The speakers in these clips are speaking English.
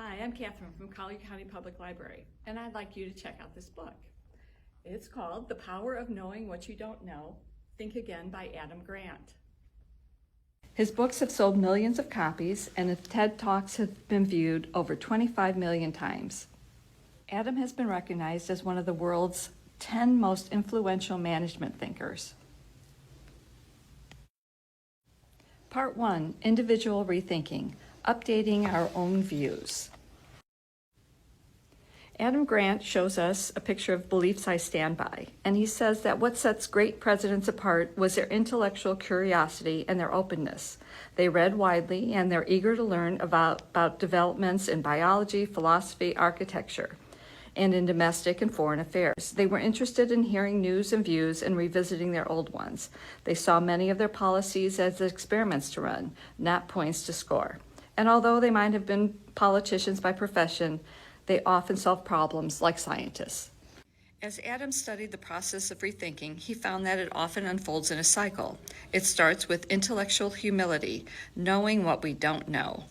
Hi, I'm Catherine from Collier County Public Library, and I'd like you to check out this book. It's called The Power of Knowing What You Don't Know, Think Again by Adam Grant. His books have sold millions of copies, and his TED Talks have been viewed over 25 million times. Adam has been recognized as one of the world's 10 most influential management thinkers. Part 1, Individual Rethinking, Updating Our Own Views. Adam Grant shows us a picture of beliefs I stand by, and he says that what sets great presidents apart was their intellectual curiosity and their openness. They read widely, and they're eager to learn about developments in biology, philosophy, architecture, and in domestic and foreign affairs. They were interested in hearing news and views and revisiting their old ones. They saw many of their policies as experiments to run, not points to score. And although they might have been politicians by profession, they often solve problems like scientists. As Adam studied the process of rethinking, he found that it often unfolds in a cycle. It starts with intellectual humility, knowing what we don't know.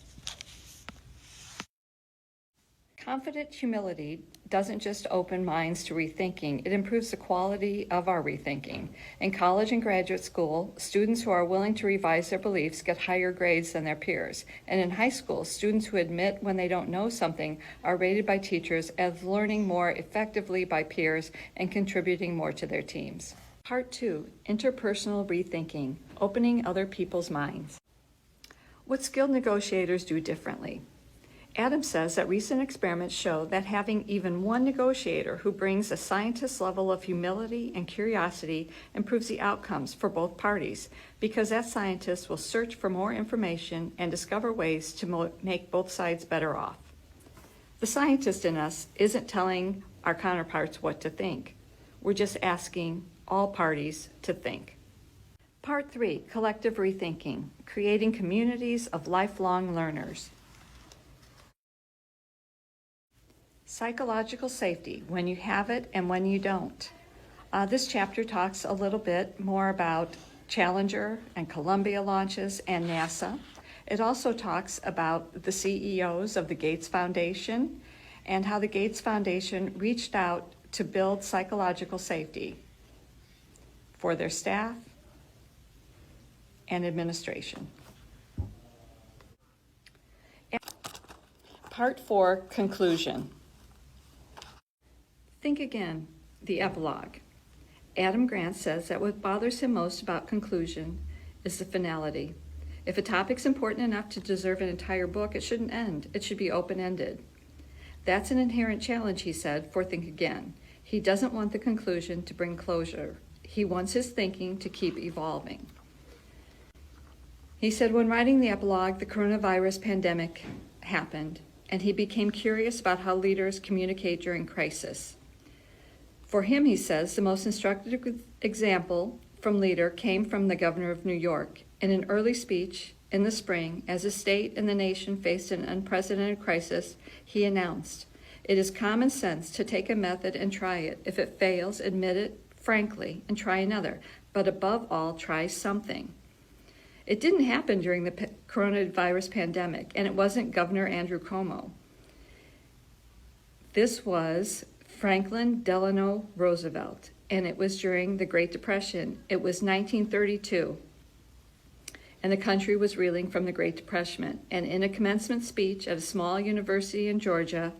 Confident humility doesn't just open minds to rethinking, it improves the quality of our rethinking. In college and graduate school, students who are willing to revise their beliefs get higher grades than their peers. And in high school, students who admit when they don't know something are rated by teachers as learning more effectively by peers and contributing more to their teams. Part 2, Interpersonal Rethinking, Opening Other People's Minds. What skilled negotiators do differently? Adam says that recent experiments show that having even one negotiator who brings a scientist level of humility and curiosity improves the outcomes for both parties, because that scientist will search for more information and discover ways to make both sides better off. The scientist in us isn't telling our counterparts what to think. We're just asking all parties to think. Part 3, Collective Rethinking, Creating Communities of Lifelong Learners. Psychological safety, when you have it and when you don't. This chapter talks a little bit more about Challenger and Columbia launches and NASA. It also talks about the CEOs of the Gates Foundation and how the Gates Foundation reached out to build psychological safety for their staff and administration. Part 4, Conclusion. Think Again, the epilogue. Adam Grant says that what bothers him most about conclusion is the finality. If a topic's important enough to deserve an entire book, it shouldn't end. It should be open-ended. That's an inherent challenge, he said, for Think Again. He doesn't want the conclusion to bring closure. He wants his thinking to keep evolving. He said when writing the epilogue, the coronavirus pandemic happened, and he became curious about how leaders communicate during crisis. For him, he says, the most instructive example from leader came from the governor of New York. In an early speech in the spring, as the state and the nation faced an unprecedented crisis, he announced, "It is common sense to take a method and try it. If it fails, admit it frankly and try another. But above all, try something." It didn't happen during the coronavirus pandemic, and it wasn't Governor Andrew Cuomo. This was Franklin Delano Roosevelt, and it was during the Great Depression. It was 1932, and the country was reeling from the Great Depression. And in a commencement speech at a small university in Georgia,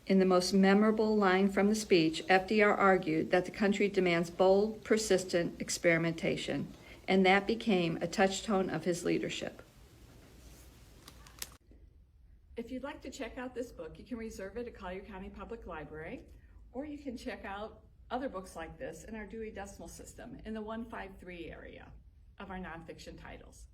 in the most memorable line from the speech, FDR argued that the country demands bold, persistent experimentation, and that became a touchstone of his leadership. If you'd like to check out this book, you can reserve it at Collier County Public Library, or you can check out other books like this in our Dewey Decimal System in the 153 area of our nonfiction titles.